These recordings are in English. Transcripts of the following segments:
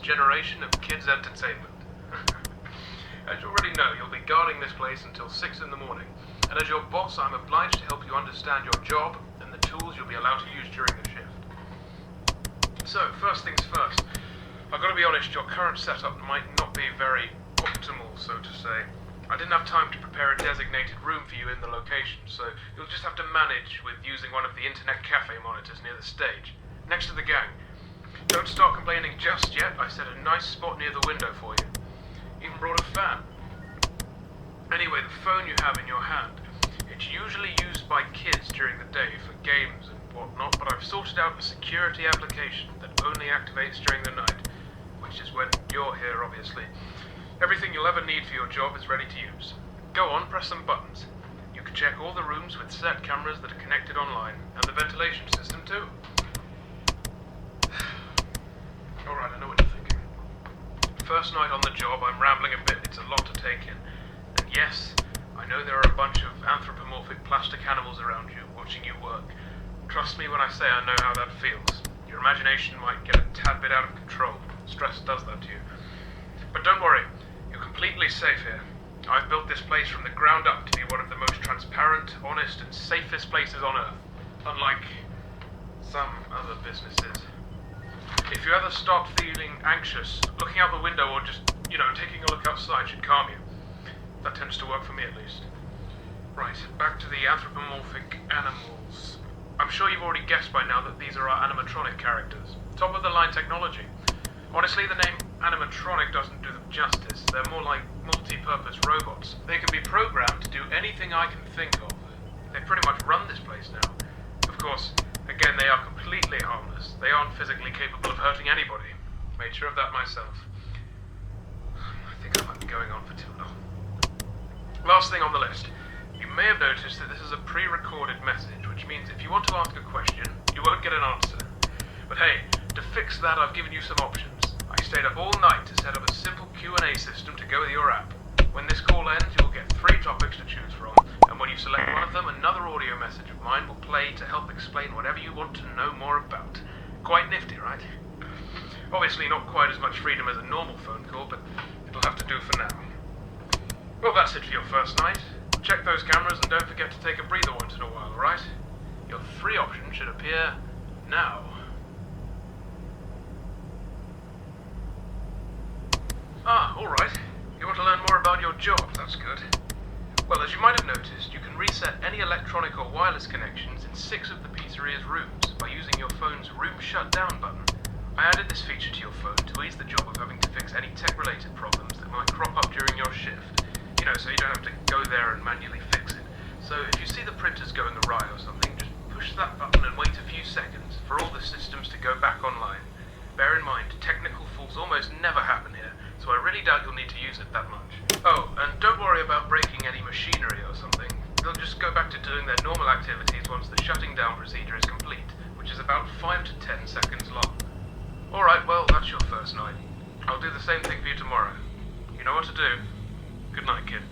generation of kids' entertainment. As you already know, you'll be guarding this place until 6 in the morning, and as your boss, I'm obliged to help you understand your job and the tools you'll be allowed to use during the shift. So, first things first, I've got to be honest, your current setup might not be very optimal, so to say. I didn't have time to prepare a designated room for you in the location, so you'll just have to manage with using one of the internet cafe monitors near the stage, next to the gang. Don't start complaining just yet, I set a nice spot near the window for you. Even brought a fan. Anyway, the phone you have in your hand, it's usually used by kids during the day for games and whatnot, but I've sorted out a security application that only activates during the night, which is when you're here, obviously. Everything you'll ever need for your job is ready to use. Go on, press some buttons. You can check all the rooms with set cameras that are connected online, and the ventilation system too. Alright, I know what you're thinking. First night on the job, I'm rambling a bit, it's a lot to take in. And yes, I know there are a bunch of anthropomorphic plastic animals around you, watching you work. Trust me when I say I know how that feels. Your imagination might get a tad bit out of control. Stress does that to you. But don't worry, you're completely safe here. I've built this place from the ground up to be one of the most transparent, honest, and safest places on Earth. Unlike some other businesses. If you ever start feeling anxious, looking out the window or just, taking a look outside should calm you. That tends to work for me at least. Right, back to the anthropomorphic animals. I'm sure you've already guessed by now that these are our animatronic characters. Top of the line technology. Honestly, the name animatronic doesn't do them justice. They're more like multi-purpose robots. They can be programmed to do anything I can think of. They pretty much run this place now. Of course, again, they are completely harmless. They aren't physically capable of hurting anybody. Made sure of that myself. I think I might be going on for too long. Last thing on the list. You may have noticed that this is a pre-recorded message, which means if you want to ask a question, you won't get an answer. But hey, to fix that, I've given you some options. I stayed up all night to set up a simple Q&A system to go with your app. When this call ends, you'll get 3 topics to choose from, and when you select one of them, another audio message of mine will play to help explain whatever you want to know more about. Quite nifty, right? Obviously not quite as much freedom as a normal phone call, but it'll have to do for now. Well, that's it for your first night. Check those cameras and don't forget to take a breather once in a while, alright? Your 3 options should appear now. Alright. You want to learn more about your job, that's good. Well, as you might have noticed, you can reset any electronic or wireless connections in 6 of the pizzeria's rooms by using your phone's room shutdown button. I added this feature to your phone to ease the job of having to fix any tech-related problems that might crop up during your shift. So you don't have to go there and manually fix it. So if you see the printers going awry or something, just push that button and wait a few seconds for all the systems to go back online. Bear in mind, technical faults almost never happen here, so I really doubt you'll need to use it that much. Oh, and don't worry about breaking any machinery or something. They'll just go back to doing their normal activities once the shutting down procedure is complete, which is about 5 to 10 seconds long. Alright, well, that's your first night. I'll do the same thing for you tomorrow. You know what to do. Good night, kid.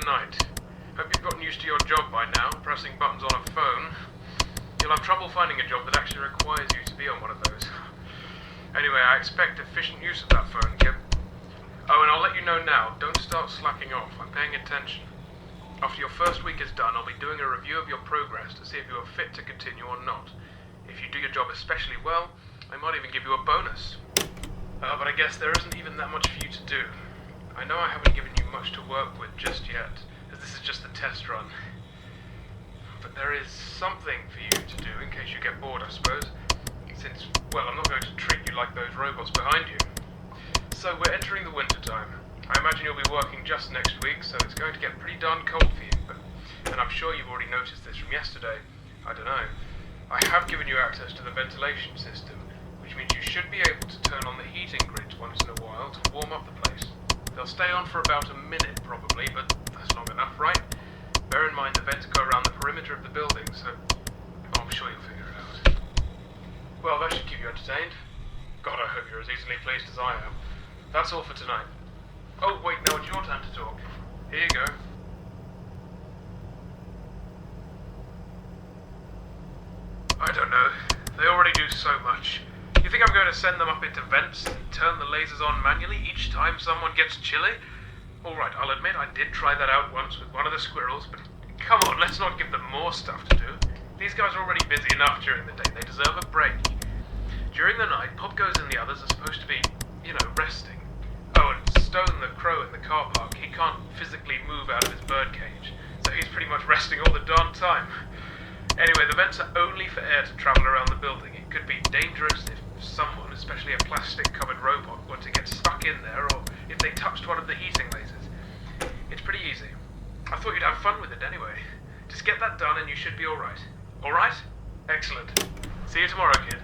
night. Hope you've gotten used to your job by now, pressing buttons on a phone. You'll have trouble finding a job that actually requires you to be on one of those. Anyway, I expect efficient use of that phone, Gib. Oh, and I'll let you know now, don't start slacking off. I'm paying attention. After your first week is done, I'll be doing a review of your progress to see if you are fit to continue or not. If you do your job especially well, I might even give you a bonus. But I guess there isn't even that much for you to do. I know I haven't given you much to work with just yet, as this is just the test run. But there is something for you to do in case you get bored, I suppose. Since, well, I'm not going to treat you like those robots behind you. So we're entering the winter time. I imagine you'll be working just next week, so it's going to get pretty darn cold for you. And I'm sure you've already noticed this from yesterday. I don't know. I have given you access to the ventilation system, which means you should be able to turn on the heating grids once in a while to warm up the place. They'll stay on for about a minute probably, but that's long enough, right? Bear in mind the vents go around the perimeter of the building, so I'm sure you'll figure it out. Well, that should keep you entertained. God, I hope you're as easily pleased as I am. That's all for tonight. Oh, wait, now it's your time to talk. Here you go. I don't know. They already do so much. You think I'm going to send them up into vents and turn the lasers on manually each time someone gets chilly? Alright, I'll admit I did try that out once with one of the squirrels, but come on, let's not give them more stuff to do. These guys are already busy enough during the day. They deserve a break. During the night, POPGOES and the others are supposed to be, resting. Oh, and Stone the crow in the car park, he can't physically move out of his birdcage, so he's pretty much resting all the darn time. Anyway, the vents are only for air to travel around the building. It could be dangerous if someone, especially a plastic-covered robot, were to get stuck in there, or if they touched one of the heating lasers. It's pretty easy. I thought you'd have fun with it anyway. Just get that done and you should be alright. Alright? Excellent. See you tomorrow, kid.